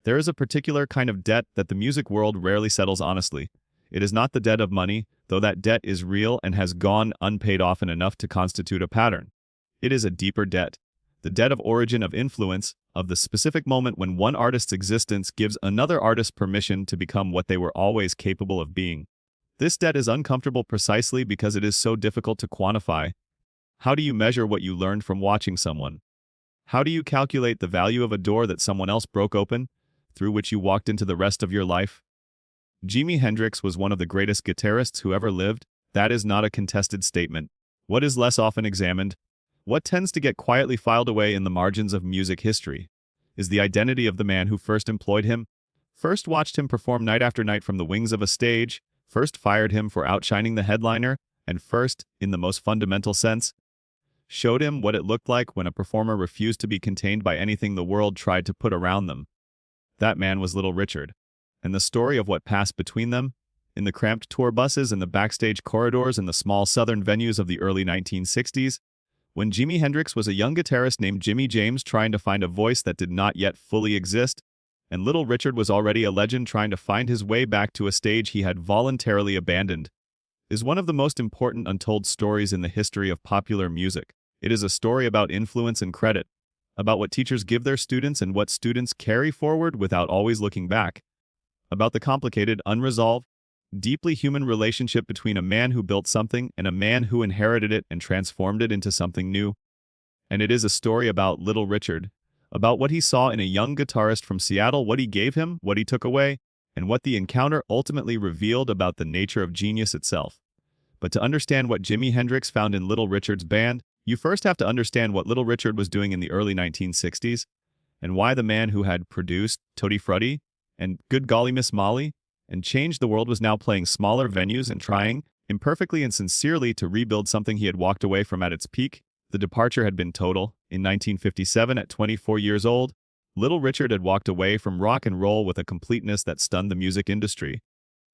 There is a particular kind of debt that the music world rarely settles honestly. It is not the debt of money, though that debt is real and has gone unpaid often enough to constitute a pattern. It is a deeper debt. The debt of origin of influence, of the specific moment when one artist's existence gives another artist permission to become what they were always capable of being. This debt is uncomfortable precisely because it is so difficult to quantify. How do you measure what you learned from watching someone? How do you calculate the value of a door that someone else broke open, through which you walked into the rest of your life? Jimi Hendrix was one of the greatest guitarists who ever lived. That is not a contested statement. What is less often examined, what tends to get quietly filed away in the margins of music history, is the identity of the man who first employed him, first watched him perform night after night from the wings of a stage, first fired him for outshining the headliner, and first, in the most fundamental sense, showed him what it looked like when a performer refused to be contained by anything the world tried to put around them. That man was Little Richard. And the story of what passed between them, in the cramped tour buses and the backstage corridors in the small southern venues of the early 1960s, when Jimi Hendrix was a young guitarist named Jimmy James trying to find a voice that did not yet fully exist, and Little Richard was already a legend trying to find his way back to a stage he had voluntarily abandoned, is one of the most important untold stories in the history of popular music. It is a story about influence and credit, about what teachers give their students and what students carry forward without always looking back, about the complicated, unresolved, deeply human relationship between a man who built something and a man who inherited it and transformed it into something new. And it is a story about Little Richard, about what he saw in a young guitarist from Seattle, what he gave him, what he took away, and what the encounter ultimately revealed about the nature of genius itself. But to understand what Jimi Hendrix found in Little Richard's band, you first have to understand what Little Richard was doing in the early 1960s, and why the man who had produced Tutti Frutti and Good Golly Miss Molly and changed the world was now playing smaller venues and trying, imperfectly and sincerely, to rebuild something he had walked away from at its peak. The departure had been total. In 1957, at 24 years old, Little Richard had walked away from rock and roll with a completeness that stunned the music industry.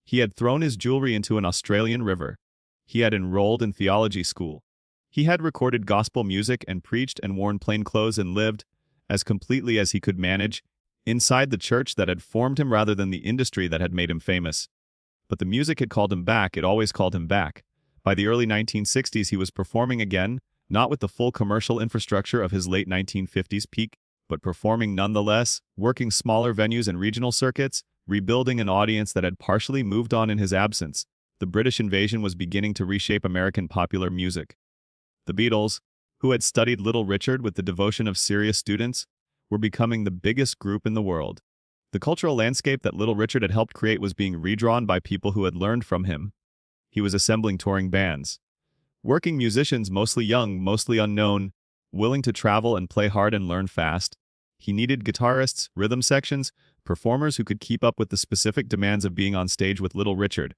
He had thrown his jewelry into an Australian river. He had enrolled in theology school. He had recorded gospel music and preached and worn plain clothes and lived, as completely as he could manage, inside the church that had formed him rather than the industry that had made him famous. But the music had called him back, it always called him back. By the early 1960s he was performing again, not with the full commercial infrastructure of his late 1950s peak, but performing nonetheless, working smaller venues and regional circuits, rebuilding an audience that had partially moved on in his absence. The British invasion was beginning to reshape American popular music. The Beatles, who had studied Little Richard with the devotion of serious students, were becoming the biggest group in the world. The cultural landscape that Little Richard had helped create was being redrawn by people who had learned from him. He was assembling touring bands. Working musicians, mostly young, mostly unknown, willing to travel and play hard and learn fast. He needed guitarists, rhythm sections, performers who could keep up with the specific demands of being on stage with Little Richard,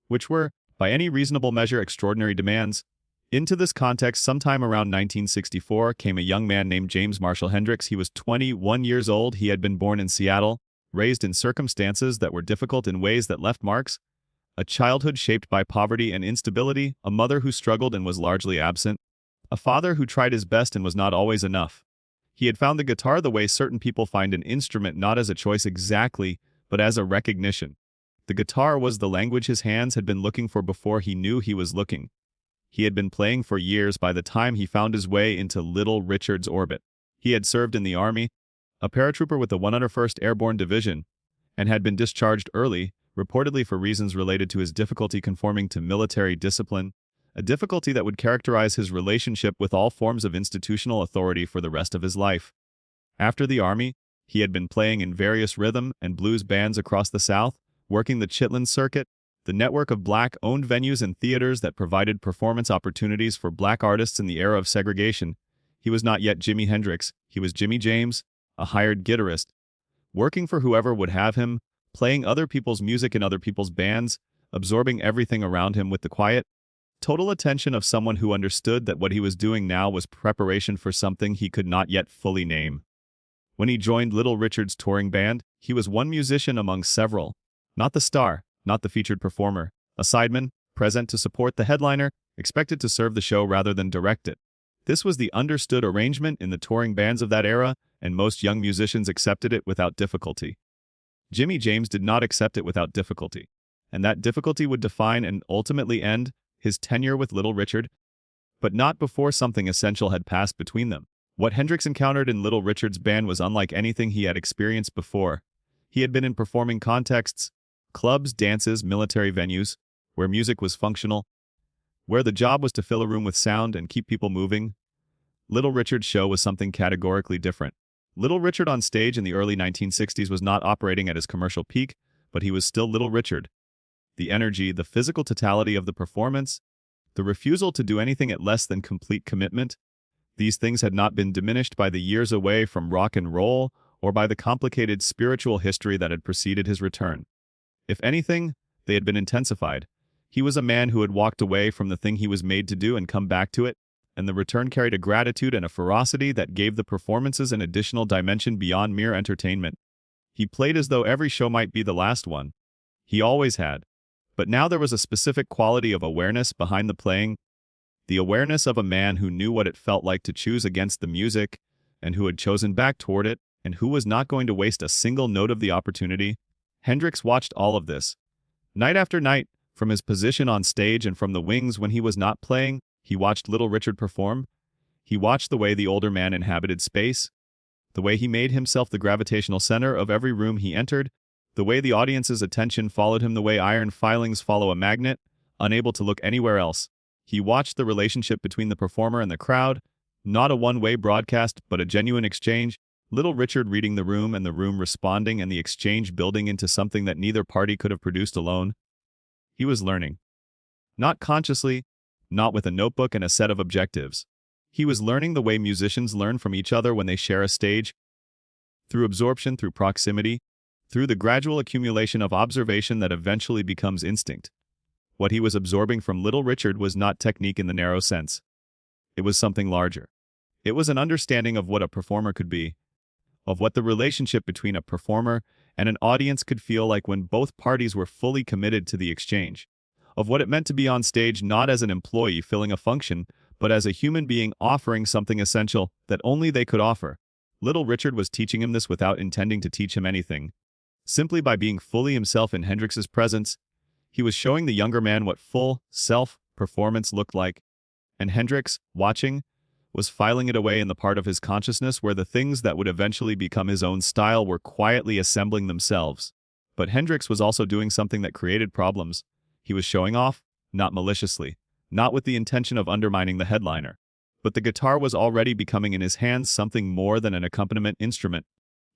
which were, by any reasonable measure, extraordinary demands. Into this context, sometime around 1964, came a young man named James Marshall Hendrix. He was 21 years old. He had been born in Seattle, raised in circumstances that were difficult in ways that left marks, a childhood shaped by poverty and instability, a mother who struggled and was largely absent, a father who tried his best and was not always enough. He had found the guitar the way certain people find an instrument, not as a choice exactly, but as a recognition. The guitar was the language his hands had been looking for before he knew he was looking. He had been playing for years by the time he found his way into Little Richard's orbit. He had served in the Army, a paratrooper with the 101st Airborne Division, and had been discharged early, reportedly for reasons related to his difficulty conforming to military discipline, a difficulty that would characterize his relationship with all forms of institutional authority for the rest of his life. After the Army, he had been playing in various rhythm and blues bands across the South, working the Chitlin Circuit, the network of black-owned venues and theaters that provided performance opportunities for black artists in the era of segregation. He was not yet Jimi Hendrix, he was Jimmy James, a hired guitarist, working for whoever would have him, playing other people's music in other people's bands, absorbing everything around him with the quiet, total attention of someone who understood that what he was doing now was preparation for something he could not yet fully name. When he joined Little Richard's touring band, he was one musician among several, not the star, not the featured performer, a sideman, present to support the headliner, expected to serve the show rather than direct it. This was the understood arrangement in the touring bands of that era, and most young musicians accepted it without difficulty. Jimmy James did not accept it without difficulty, and that difficulty would define and ultimately end his tenure with Little Richard, but not before something essential had passed between them. What Hendrix encountered in Little Richard's band was unlike anything he had experienced before. He had been in performing contexts, clubs, dances, military venues, where music was functional, where the job was to fill a room with sound and keep people moving. Little Richard's show was something categorically different. Little Richard on stage in the early 1960s was not operating at his commercial peak, but he was still Little Richard. The energy, the physical totality of the performance, the refusal to do anything at less than complete commitment, these things had not been diminished by the years away from rock and roll or by the complicated spiritual history that had preceded his return. If anything, they had been intensified. He was a man who had walked away from the thing he was made to do and come back to it, and the return carried a gratitude and a ferocity that gave the performances an additional dimension beyond mere entertainment. He played as though every show might be the last one. He always had. But now there was a specific quality of awareness behind the playing, the awareness of a man who knew what it felt like to choose against the music, and who had chosen back toward it, and who was not going to waste a single note of the opportunity. Hendrix watched all of this. Night after night, from his position on stage and from the wings when he was not playing, he watched Little Richard perform. He watched the way the older man inhabited space, the way he made himself the gravitational center of every room he entered, the way the audience's attention followed him the way iron filings follow a magnet, unable to look anywhere else. He watched the relationship between the performer and the crowd, not a one-way broadcast, but a genuine exchange, Little Richard reading the room and the room responding and the exchange building into something that neither party could have produced alone. He was learning. Not consciously, not with a notebook and a set of objectives. He was learning the way musicians learn from each other when they share a stage, through absorption, through proximity, through the gradual accumulation of observation that eventually becomes instinct. What he was absorbing from Little Richard was not technique in the narrow sense. It was something larger. It was an understanding of what a performer could be, of what the relationship between a performer and an audience could feel like when both parties were fully committed to the exchange, of what it meant to be on stage not as an employee filling a function, but as a human being offering something essential that only they could offer. Little Richard was teaching him this without intending to teach him anything. Simply by being fully himself in Hendrix's presence, he was showing the younger man what full, self-performance looked like. And Hendrix, watching, was filing it away in the part of his consciousness where the things that would eventually become his own style were quietly assembling themselves. But Hendrix was also doing something that created problems. He was showing off, not maliciously, not with the intention of undermining the headliner. But the guitar was already becoming in his hands something more than an accompaniment instrument.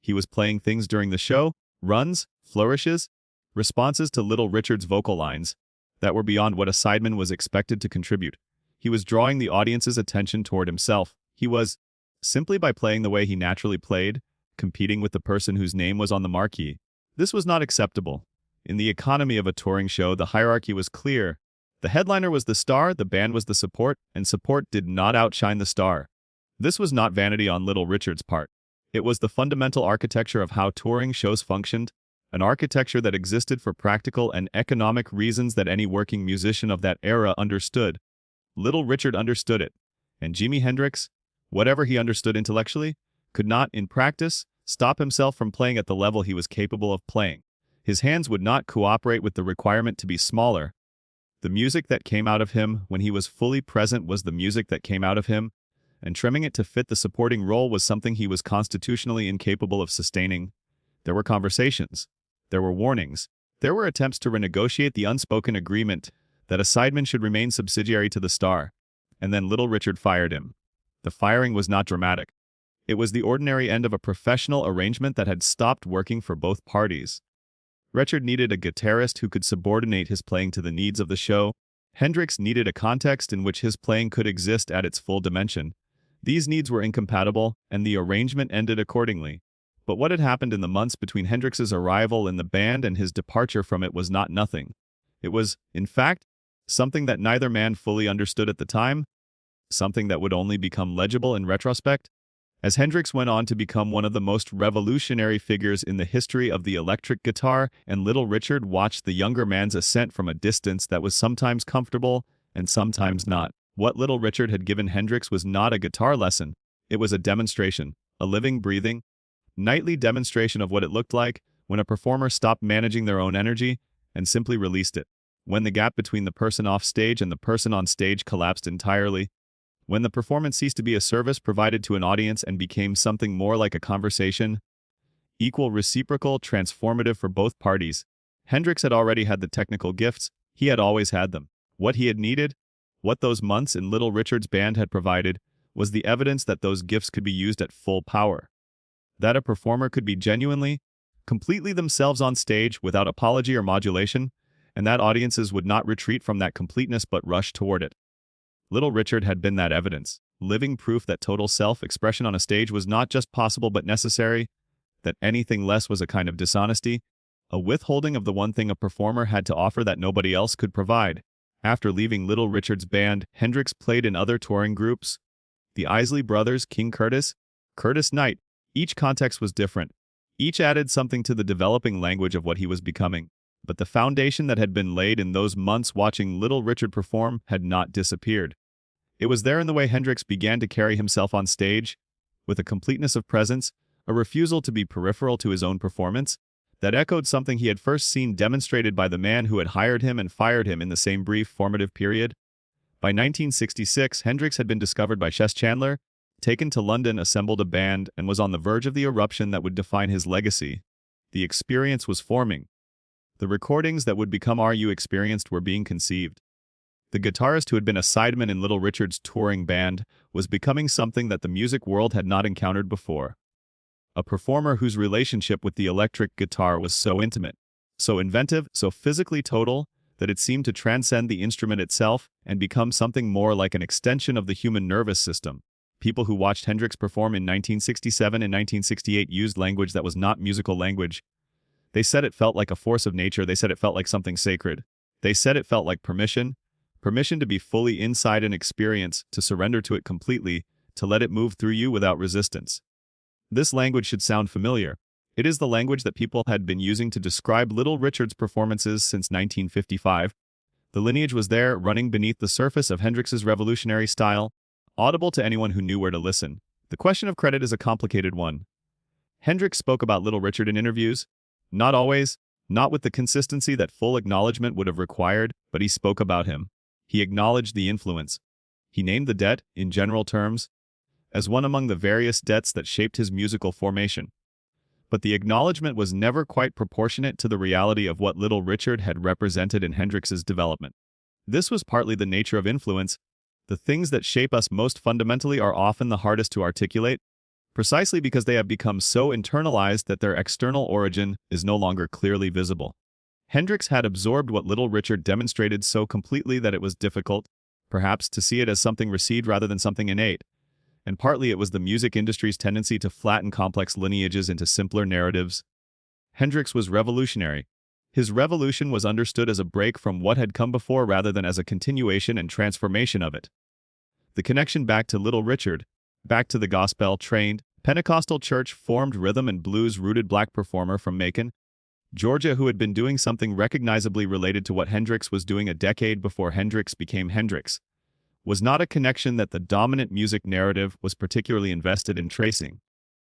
He was playing things during the show, runs, flourishes, responses to Little Richard's vocal lines, that were beyond what a sideman was expected to contribute. He was drawing the audience's attention toward himself. He was, simply by playing the way he naturally played, competing with the person whose name was on the marquee. This was not acceptable. In the economy of a touring show, the hierarchy was clear. The headliner was the star, the band was the support, and support did not outshine the star. This was not vanity on Little Richard's part. It was the fundamental architecture of how touring shows functioned, an architecture that existed for practical and economic reasons that any working musician of that era understood. Little Richard understood it, and Jimi Hendrix, whatever he understood intellectually, could not, in practice, stop himself from playing at the level he was capable of playing. His hands would not cooperate with the requirement to be smaller. The music that came out of him when he was fully present was the music that came out of him, and trimming it to fit the supporting role was something he was constitutionally incapable of sustaining. There were conversations. There were warnings. There were attempts to renegotiate the unspoken agreement that a sideman should remain subsidiary to the star. And then Little Richard fired him. The firing was not dramatic. It was the ordinary end of a professional arrangement that had stopped working for both parties. Richard needed a guitarist who could subordinate his playing to the needs of the show. Hendrix needed a context in which his playing could exist at its full dimension. These needs were incompatible, and the arrangement ended accordingly. But what had happened in the months between Hendrix's arrival in the band and his departure from it was not nothing. It was, in fact, something that neither man fully understood at the time, something that would only become legible in retrospect. As Hendrix went on to become one of the most revolutionary figures in the history of the electric guitar, and Little Richard watched the younger man's ascent from a distance that was sometimes comfortable and sometimes not. What Little Richard had given Hendrix was not a guitar lesson. It was a demonstration, a living, breathing, nightly demonstration of what it looked like when a performer stopped managing their own energy and simply released it, when the gap between the person off stage and the person on stage collapsed entirely, when the performance ceased to be a service provided to an audience and became something more like a conversation, equal, reciprocal, transformative for both parties. Hendrix had already had the technical gifts, he had always had them. What he had needed, what those months in Little Richard's band had provided, was the evidence that those gifts could be used at full power. That a performer could be genuinely, completely themselves on stage without apology or modulation, and that audiences would not retreat from that completeness but rush toward it. Little Richard had been that evidence, living proof that total self-expression on a stage was not just possible but necessary, that anything less was a kind of dishonesty, a withholding of the one thing a performer had to offer that nobody else could provide. After leaving Little Richard's band, Hendrix played in other touring groups. The Isley Brothers, King Curtis, Curtis Knight. Each context was different. Each added something to the developing language of what he was becoming. But the foundation that had been laid in those months watching Little Richard perform had not disappeared. It was there in the way Hendrix began to carry himself on stage, with a completeness of presence, a refusal to be peripheral to his own performance, that echoed something he had first seen demonstrated by the man who had hired him and fired him in the same brief formative period. By 1966, Hendrix had been discovered by Chess Chandler, taken to London, assembled a band, and was on the verge of the eruption that would define his legacy. The experience was forming. The recordings that would become Are You Experienced were being conceived. The guitarist who had been a sideman in Little Richard's touring band was becoming something that the music world had not encountered before. A performer whose relationship with the electric guitar was so intimate, so inventive, so physically total, that it seemed to transcend the instrument itself and become something more like an extension of the human nervous system. People who watched Hendrix perform in 1967 and 1968 used language that was not musical language. They said it felt like a force of nature. They said it felt like something sacred. They said it felt like permission to be fully inside an experience, to surrender to it completely, to let it move through you without resistance. This language should sound familiar. It is the language that people had been using to describe Little Richard's performances since 1955. The lineage was there, running beneath the surface of Hendrix's revolutionary style, audible to anyone who knew where to listen. The question of credit is a complicated one. Hendrix spoke about Little Richard in interviews. Not always, not with the consistency that full acknowledgement would have required, but he spoke about him. He acknowledged the influence. He named the debt, in general terms, as one among the various debts that shaped his musical formation. But the acknowledgement was never quite proportionate to the reality of what Little Richard had represented in Hendrix's development. This was partly the nature of influence. The things that shape us most fundamentally are often the hardest to articulate, precisely because they have become so internalized that their external origin is no longer clearly visible. Hendrix had absorbed what Little Richard demonstrated so completely that it was difficult, perhaps, to see it as something received rather than something innate. And partly it was the music industry's tendency to flatten complex lineages into simpler narratives. Hendrix was revolutionary. His revolution was understood as a break from what had come before rather than as a continuation and transformation of it. The connection back to Little Richard, back to the gospel-trained, Pentecostal church-formed rhythm and blues-rooted black performer from Macon, Georgia, who had been doing something recognizably related to what Hendrix was doing a decade before Hendrix became Hendrix, was not a connection that the dominant music narrative was particularly invested in tracing.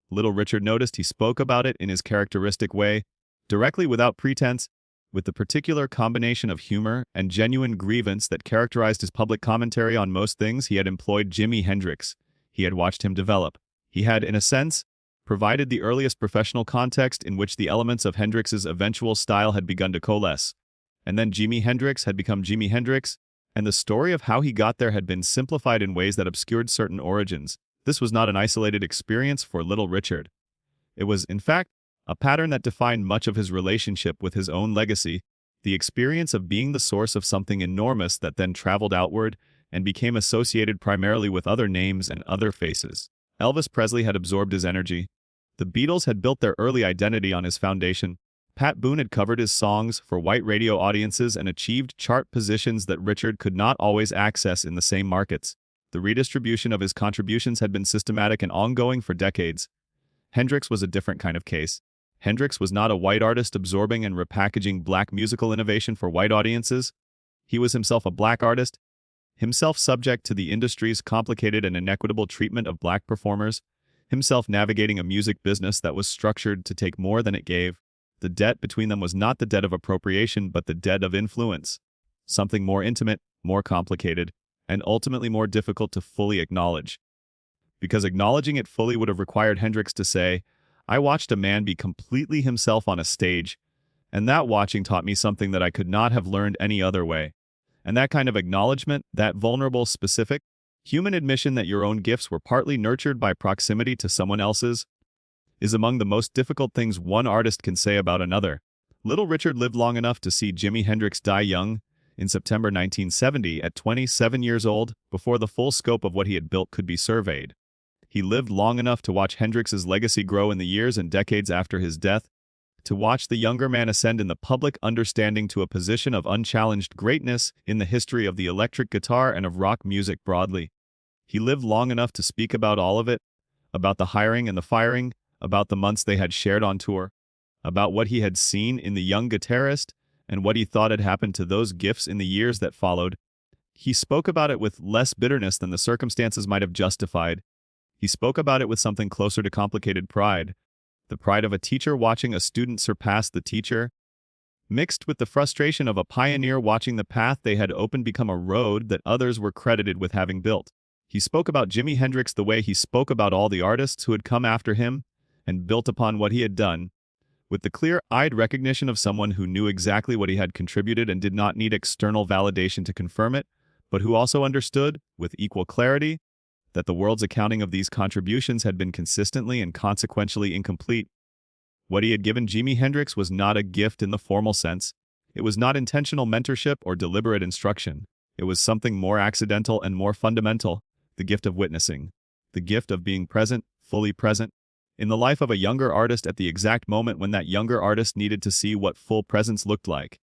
Little Richard noticed. He spoke about it in his characteristic way, directly, without pretense, with the particular combination of humor and genuine grievance that characterized his public commentary on most things. He had employed Jimi Hendrix. He had watched him develop. He had, in a sense, provided the earliest professional context in which the elements of Hendrix's eventual style had begun to coalesce. And then Jimi Hendrix had become Jimi Hendrix, and the story of how he got there had been simplified in ways that obscured certain origins. This was not an isolated experience for Little Richard. It was, in fact, a pattern that defined much of his relationship with his own legacy, the experience of being the source of something enormous that then traveled outward and became associated primarily with other names and other faces. Elvis Presley had absorbed his energy. The Beatles had built their early identity on his foundation. Pat Boone had covered his songs for white radio audiences and achieved chart positions that Richard could not always access in the same markets. The redistribution of his contributions had been systematic and ongoing for decades. Hendrix was a different kind of case. Hendrix was not a white artist absorbing and repackaging black musical innovation for white audiences. He was himself a black artist, himself subject to the industry's complicated and inequitable treatment of black performers, himself navigating a music business that was structured to take more than it gave. The debt between them was not the debt of appropriation, but the debt of influence. Something more intimate, more complicated, and ultimately more difficult to fully acknowledge. Because acknowledging it fully would have required Hendrix to say, "I watched a man be completely himself on a stage, and that watching taught me something that I could not have learned any other way." And that kind of acknowledgement, that vulnerable, specific, human admission that your own gifts were partly nurtured by proximity to someone else's, is among the most difficult things one artist can say about another. Little Richard lived long enough to see Jimi Hendrix die young, in September 1970 at 27 years old, before the full scope of what he had built could be surveyed. He lived long enough to watch Hendrix's legacy grow in the years and decades after his death, to watch the younger man ascend in the public understanding to a position of unchallenged greatness in the history of the electric guitar and of rock music broadly. He lived long enough to speak about all of it, about the hiring and the firing, about the months they had shared on tour, about what he had seen in the young guitarist, and what he thought had happened to those gifts in the years that followed. He spoke about it with less bitterness than the circumstances might have justified. He spoke about it with something closer to complicated pride, the pride of a teacher watching a student surpass the teacher, mixed with the frustration of a pioneer watching the path they had opened become a road that others were credited with having built. He spoke about Jimi Hendrix the way he spoke about all the artists who had come after him and built upon what he had done, with the clear-eyed recognition of someone who knew exactly what he had contributed and did not need external validation to confirm it, but who also understood, with equal clarity, that the world's accounting of these contributions had been consistently and consequentially incomplete. What he had given Jimi Hendrix was not a gift in the formal sense. It was not intentional mentorship or deliberate instruction. It was something more accidental and more fundamental, the gift of witnessing, the gift of being present, fully present, in the life of a younger artist at the exact moment when that younger artist needed to see what full presence looked like.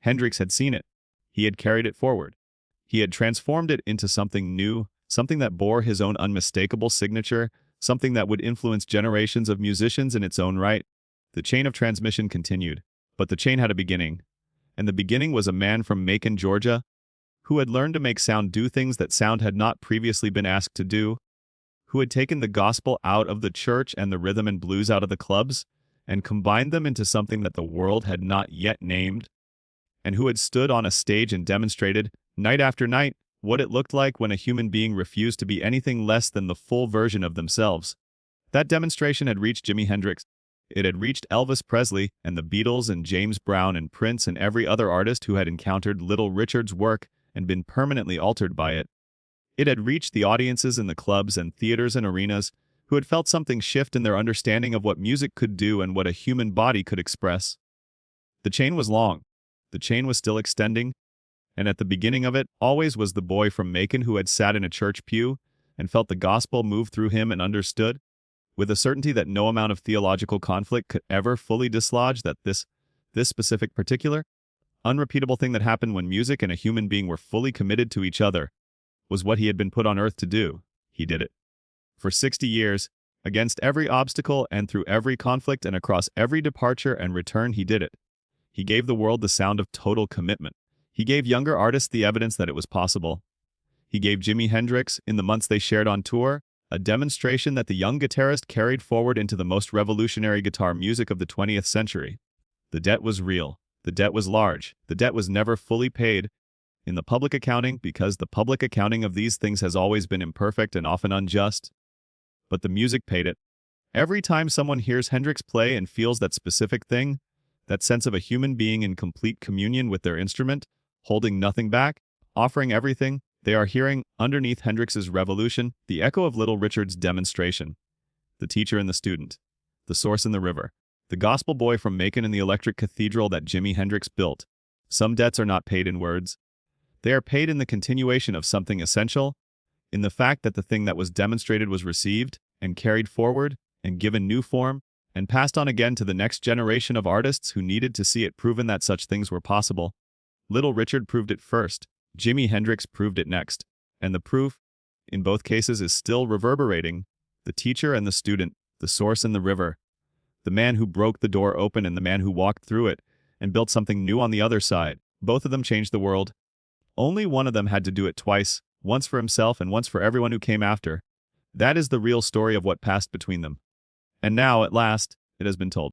Hendrix had seen it. He had carried it forward. He had transformed it into something new, something that bore his own unmistakable signature, something that would influence generations of musicians in its own right. The chain of transmission continued, but the chain had a beginning. And the beginning was a man from Macon, Georgia, who had learned to make sound do things that sound had not previously been asked to do, who had taken the gospel out of the church and the rhythm and blues out of the clubs, and combined them into something that the world had not yet named, and who had stood on a stage and demonstrated, night after night, what it looked like when a human being refused to be anything less than the full version of themselves. That demonstration had reached Jimi Hendrix. It had reached Elvis Presley and the Beatles and James Brown and Prince and every other artist who had encountered Little Richard's work and been permanently altered by it. It had reached the audiences in the clubs and theaters and arenas who had felt something shift in their understanding of what music could do and what a human body could express. The chain was long. The chain was still extending, and at the beginning of it always was the boy from Macon who had sat in a church pew and felt the gospel move through him and understood, with a certainty that no amount of theological conflict could ever fully dislodge that this specific particular, unrepeatable thing that happened when music and a human being were fully committed to each other was what he had been put on earth to do. He did it. For 60 years, against every obstacle and through every conflict and across every departure and return, he did it. He gave the world the sound of total commitment. He gave younger artists the evidence that it was possible. He gave Jimi Hendrix, in the months they shared on tour, a demonstration that the young guitarist carried forward into the most revolutionary guitar music of the 20th century. The debt was real. The debt was large. The debt was never fully paid in the public accounting, because the public accounting of these things has always been imperfect and often unjust. But the music paid it. Every time someone hears Hendrix play and feels that specific thing, that sense of a human being in complete communion with their instrument, holding nothing back, offering everything, they are hearing, underneath Hendrix's revolution, the echo of Little Richard's demonstration. The teacher and the student. The source in the river. The gospel boy from Macon in the electric cathedral that Jimi Hendrix built. Some debts are not paid in words. They are paid in the continuation of something essential, in the fact that the thing that was demonstrated was received, and carried forward, and given new form, and passed on again to the next generation of artists who needed to see it proven that such things were possible. Little Richard proved it first. Jimi Hendrix proved it next. And the proof, in both cases, is still reverberating. The teacher and the student, the source and the river. The man who broke the door open and the man who walked through it and built something new on the other side. Both of them changed the world. Only one of them had to do it twice, once for himself and once for everyone who came after. That is the real story of what passed between them. And now, at last, it has been told.